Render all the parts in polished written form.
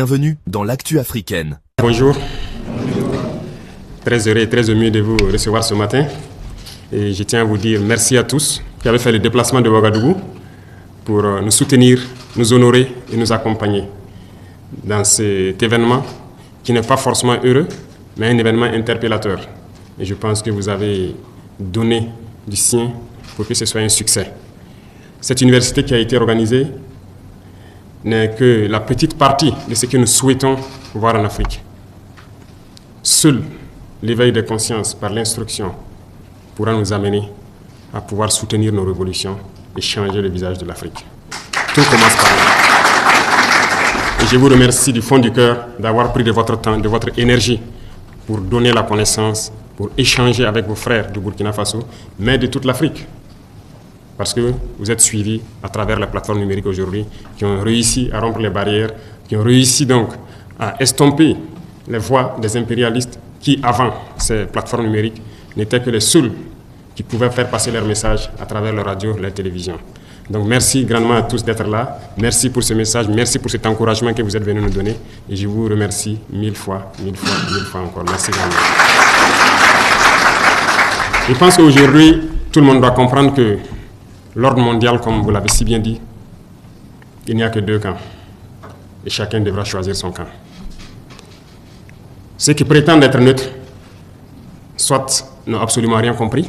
Bienvenue dans l'actu africaine. Bonjour, très heureux et très ému de vous recevoir ce matin. Et je tiens à vous dire merci à tous qui avez fait le déplacement de Ouagadougou pour nous soutenir, nous honorer et nous accompagner dans cet événement qui n'est pas forcément heureux, mais un événement interpellateur. Et je pense que vous avez donné du sien pour que ce soit un succès. Cette université qui a été organisée n'est que la petite partie de ce que nous souhaitons voir en Afrique. Seul l'éveil de conscience par l'instruction pourra nous amener à pouvoir soutenir nos révolutions et changer le visage de l'Afrique. Tout commence par là. Et je vous remercie du fond du cœur d'avoir pris de votre temps, de votre énergie pour donner la connaissance, pour échanger avec vos frères du Burkina Faso, mais de toute l'Afrique. Parce que vous êtes suivis à travers la plateforme numérique aujourd'hui, qui ont réussi à rompre les barrières, qui ont réussi donc à estomper les voix des impérialistes qui, avant ces plateformes numériques, n'étaient que les seuls qui pouvaient faire passer leur message à travers la radio, la télévision. Donc merci grandement à tous d'être là. Merci pour ce message, merci pour cet encouragement que vous êtes venus nous donner. Et je vous remercie mille fois encore. Merci grandement. Je pense qu'aujourd'hui, tout le monde doit comprendre que l'ordre mondial, comme vous l'avez si bien dit, il n'y a que deux camps. Et chacun devra choisir son camp. Ceux qui prétendent être neutres, soit n'ont absolument rien compris,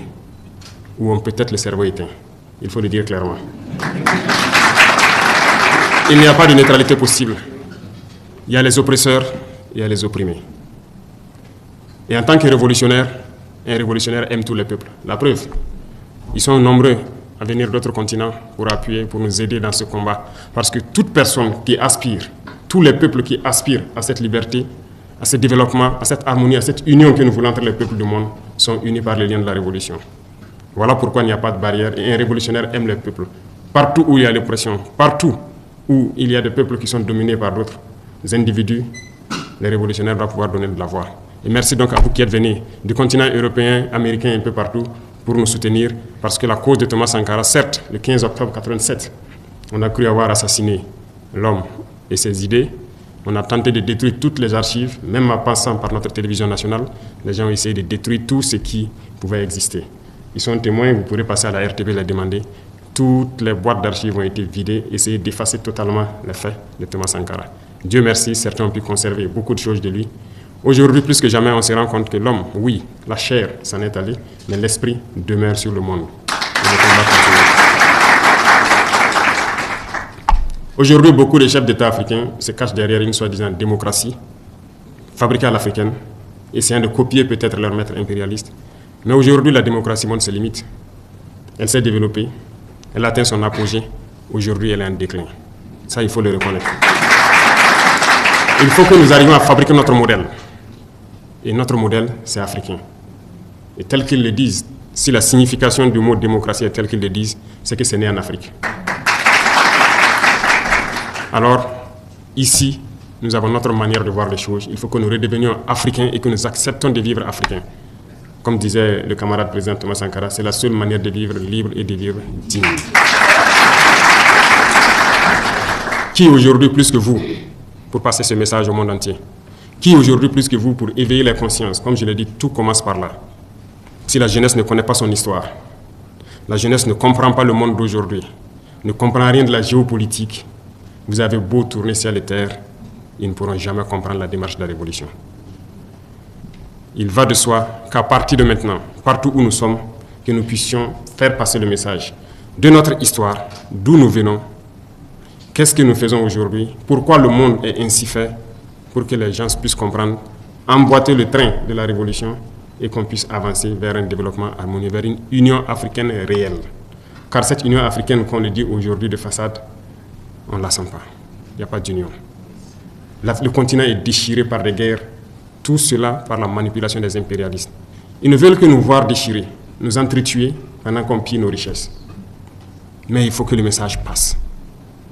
ou ont peut-être le cerveau éteint. Il faut le dire clairement. Il n'y a pas de neutralité possible. Il y a les oppresseurs, il y a les opprimés. Et en tant que révolutionnaire, un révolutionnaire aime tous les peuples. La preuve, ils sont nombreux à venir d'autres continents pour appuyer, pour nous aider dans ce combat. Parce que toute personne qui aspire, tous les peuples qui aspirent à cette liberté, à ce développement, à cette harmonie, à cette union que nous voulons entre les peuples du monde, sont unis par les liens de la révolution. Voilà pourquoi il n'y a pas de barrière et un révolutionnaire aime les peuples. Partout où il y a l'oppression, partout où il y a des peuples qui sont dominés par d'autres individus, les révolutionnaires doivent pouvoir donner de la voix. Et merci donc à vous qui êtes venus du continent européen, américain, un peu partout, pour nous soutenir, parce que la cause de Thomas Sankara, certes, le 15 octobre 1987, on a cru avoir assassiné l'homme et ses idées. On a tenté de détruire toutes les archives, même en passant par notre télévision nationale. Les gens ont essayé de détruire tout ce qui pouvait exister. Ils sont témoins, vous pourrez passer à la RTB les demander. Toutes les boîtes d'archives ont été vidées, essayer d'effacer totalement les faits de Thomas Sankara. Dieu merci, certains ont pu conserver beaucoup de choses de lui. Aujourd'hui, plus que jamais, on se rend compte que l'homme, oui, la chair s'en est allée, mais l'esprit demeure sur le monde. Aujourd'hui, beaucoup de chefs d'État africains se cachent derrière une soi-disant démocratie, fabriquée à l'africaine, essayant de copier peut-être leur maître impérialiste. Mais aujourd'hui, la démocratie montre ses limites. Elle s'est développée, elle a atteint son apogée. Aujourd'hui, elle est en déclin. Ça, il faut le reconnaître. Il faut que nous arrivions à fabriquer notre modèle. Et notre modèle, c'est africain. Et tel qu'ils le disent, si la signification du mot démocratie est telle qu'ils le disent, c'est que c'est né en Afrique. Alors, ici, nous avons notre manière de voir les choses. Il faut que nous redevenions africains et que nous acceptons de vivre africains. Comme disait le camarade président Thomas Sankara, c'est la seule manière de vivre libre et de vivre digne. Qui aujourd'hui plus que vous pour passer ce message au monde entier? Qui aujourd'hui plus que vous pour éveiller les consciences? Comme je l'ai dit, tout commence par là. Si la jeunesse ne connaît pas son histoire, la jeunesse ne comprend pas le monde d'aujourd'hui, ne comprend rien de la géopolitique, vous avez beau tourner ciel et terre, ils ne pourront jamais comprendre la démarche de la révolution. Il va de soi qu'à partir de maintenant, partout où nous sommes, que nous puissions faire passer le message de notre histoire, d'où nous venons, qu'est-ce que nous faisons aujourd'hui, pourquoi le monde est ainsi fait, pour que les gens puissent comprendre, emboîter le train de la révolution et qu'on puisse avancer vers un développement harmonieux, vers une union africaine réelle. Car cette union africaine qu'on le dit aujourd'hui de façade, on ne la sent pas. Il n'y a pas d'union. Le continent est déchiré par des guerres, tout cela par la manipulation des impérialistes. Ils ne veulent que nous voir déchirés, nous entretuer pendant qu'on pille nos richesses. Mais il faut que le message passe.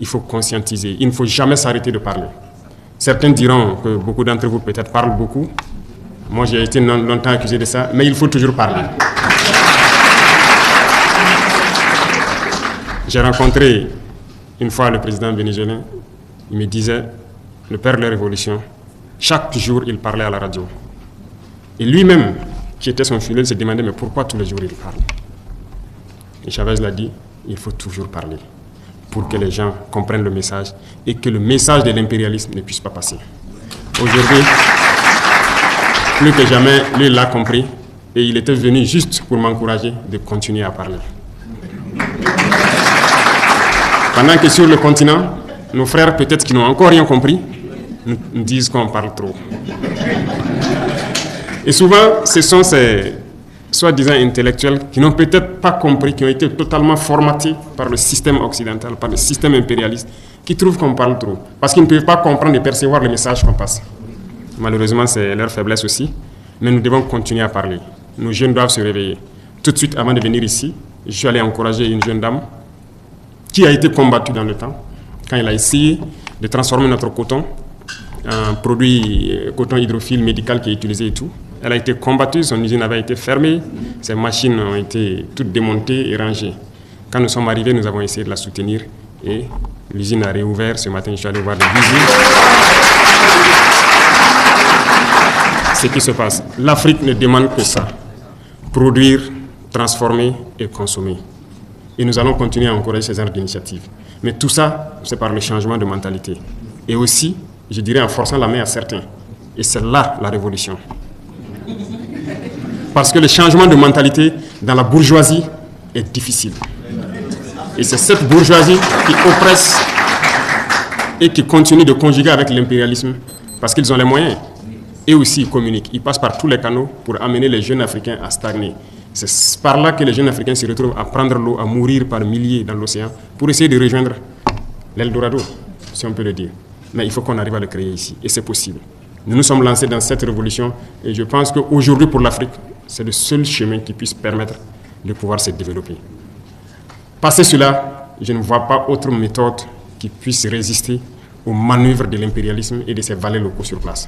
Il faut conscientiser. Il ne faut jamais s'arrêter de parler. Certains diront que beaucoup d'entre vous peut-être parlent beaucoup. Moi, j'ai été longtemps accusé de ça, mais il faut toujours parler. J'ai rencontré une fois le président vénézuélien. Il me disait, le père de la Révolution, chaque jour, il parlait à la radio. Et lui-même, qui était son fidèle, se demandait, mais pourquoi tous les jours il parle? Et Chavez l'a dit, il faut toujours parler pour que les gens comprennent le message et que le message de l'impérialisme ne puisse pas passer. Aujourd'hui, plus que jamais, lui, il l'a compris et il était venu juste pour m'encourager de continuer à parler. Pendant que sur le continent, nos frères, peut-être qui n'ont encore rien compris, nous disent qu'on parle trop. Et souvent, ce sont ces soi-disant intellectuels qui n'ont peut-être pas compris, qui ont été totalement formatés par le système occidental, par le système impérialiste, qui trouvent qu'on parle trop. Parce qu'ils ne peuvent pas comprendre et percevoir le message qu'on passe. Malheureusement, c'est leur faiblesse aussi. Mais nous devons continuer à parler. Nos jeunes doivent se réveiller. Tout de suite, avant de venir ici, je suis allé encourager une jeune dame qui a été combattue dans le temps, quand elle a essayé de transformer notre coton en produit coton hydrophile médical qui est utilisé et tout. Elle a été combattue, son usine avait été fermée, ses machines ont été toutes démontées et rangées. Quand nous sommes arrivés, nous avons essayé de la soutenir et l'usine a réouvert. Ce matin, je suis allé voir les usines. Ce qui se passe, l'Afrique ne demande que ça, produire, transformer et consommer. Et nous allons continuer à encourager ces genres d'initiatives. Mais tout ça, c'est par le changement de mentalité. Et aussi, je dirais, en forçant la main à certains. Et c'est là la révolution. Parce que le changement de mentalité dans la bourgeoisie est difficile. Et c'est cette bourgeoisie qui oppresse et qui continue de conjuguer avec l'impérialisme parce qu'ils ont les moyens. Et aussi, ils communiquent. Ils passent par tous les canaux pour amener les jeunes Africains à stagner. C'est par là que les jeunes Africains se retrouvent à prendre l'eau, à mourir par milliers dans l'océan pour essayer de rejoindre l'Eldorado, si on peut le dire. Mais il faut qu'on arrive à le créer ici. Et c'est possible. Nous nous sommes lancés dans cette révolution et je pense qu'aujourd'hui, pour l'Afrique, c'est le seul chemin qui puisse permettre de pouvoir se développer. Passé cela, je ne vois pas autre méthode qui puisse résister aux manœuvres de l'impérialisme et de ses valets locaux sur place.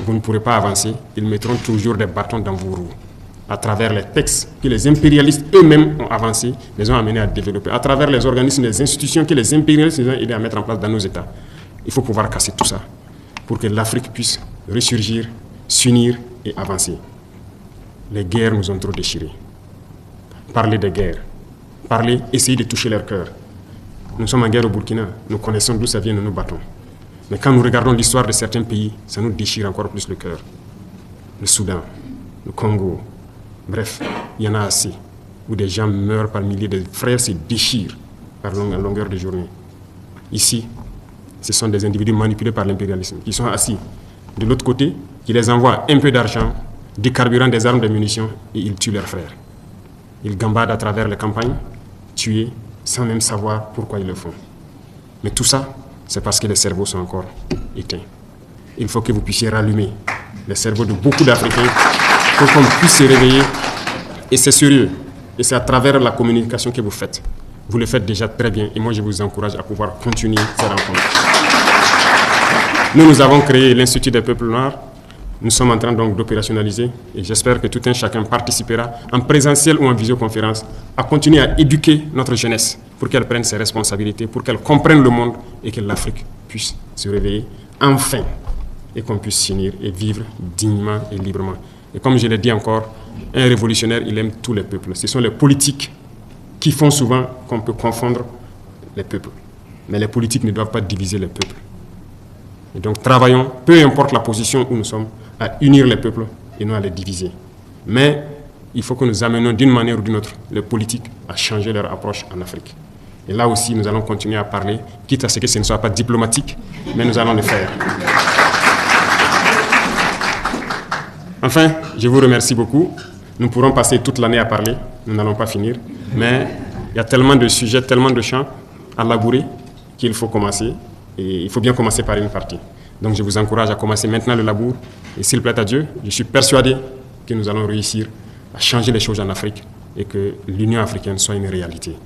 Vous ne pourrez pas avancer, ils mettront toujours des bâtons dans vos roues. À travers les textes que les impérialistes eux-mêmes ont avancés, les ont amenés à développer, à travers les organismes, les institutions que les impérialistes ont aidés à mettre en place dans nos États. Il faut pouvoir casser tout ça pour que l'Afrique puisse ressurgir, s'unir et avancer. Les guerres nous ont trop déchirés. Parler des guerres, parler, essayer de toucher leur cœur. Nous sommes en guerre au Burkina, nous connaissons d'où ça vient, nous nous battons. Mais quand nous regardons l'histoire de certains pays, ça nous déchire encore plus le cœur. Le Soudan, le Congo, bref, il y en a assez, où des gens meurent par milliers, des frères se déchirent à longueur de journée. Ici, ce sont des individus manipulés par l'impérialisme, qui sont assis de l'autre côté, qui les envoient un peu d'argent, du carburant, des armes, des munitions, et ils tuent leurs frères. Ils gambadent à travers les campagnes, tués, sans même savoir pourquoi ils le font. Mais tout ça, c'est parce que les cerveaux sont encore éteints. Il faut que vous puissiez rallumer les cerveaux de beaucoup d'Africains pour qu'on puisse se réveiller. Et c'est sérieux. Et c'est à travers la communication que vous faites. Vous le faites déjà très bien. Et moi, je vous encourage à pouvoir continuer ces rencontres. Nous avons créé l'Institut des peuples noirs. Nous sommes en train donc d'opérationnaliser. Et j'espère que tout un chacun participera, en présentiel ou en visioconférence, à continuer à éduquer notre jeunesse pour qu'elle prenne ses responsabilités, pour qu'elle comprenne le monde et que l'Afrique puisse se réveiller enfin et qu'on puisse s'unir et vivre dignement et librement. Et comme je l'ai dit encore, un révolutionnaire, il aime tous les peuples. Ce sont les politiques qui font souvent qu'on peut confondre les peuples. Mais les politiques ne doivent pas diviser les peuples. Et donc travaillons, peu importe la position où nous sommes, à unir les peuples et non à les diviser. Mais il faut que nous amenions d'une manière ou d'une autre les politiques à changer leur approche en Afrique. Et là aussi, nous allons continuer à parler, quitte à ce que ce ne soit pas diplomatique, mais nous allons le faire. Enfin, je vous remercie beaucoup. Nous pourrons passer toute l'année à parler, nous n'allons pas finir, mais il y a tellement de sujets, tellement de champs à labourer qu'il faut commencer, et il faut bien commencer par une partie. Donc je vous encourage à commencer maintenant le labour, et s'il plaît à Dieu, je suis persuadé que nous allons réussir à changer les choses en Afrique et que l'Union africaine soit une réalité.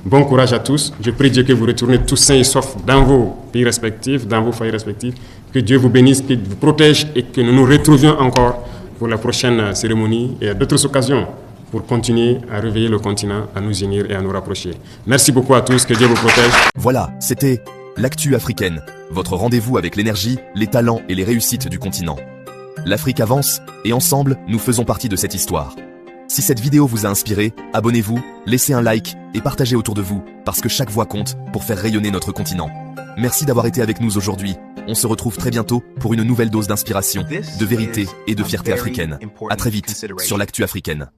Bon courage à tous. Je prie Dieu que vous retournez tous sains et saufs dans vos pays respectifs, dans vos foyers respectifs. Que Dieu vous bénisse, qu'il vous protège et que nous nous retrouvions encore pour la prochaine cérémonie et à d'autres occasions pour continuer à réveiller le continent, à nous unir et à nous rapprocher. Merci beaucoup à tous. Que Dieu vous protège. Voilà, c'était l'actu africaine. votre rendez-vous avec l'énergie, les talents et les réussites du continent. L'Afrique avance, et ensemble, nous faisons partie de cette histoire. Si cette vidéo vous a inspiré, abonnez-vous, laissez un like et partagez autour de vous, parce que chaque voix compte pour faire rayonner notre continent. Merci d'avoir été avec nous aujourd'hui. On se retrouve très bientôt pour une nouvelle dose d'inspiration, de vérité et de fierté africaine. À très vite sur l'Actu africaine.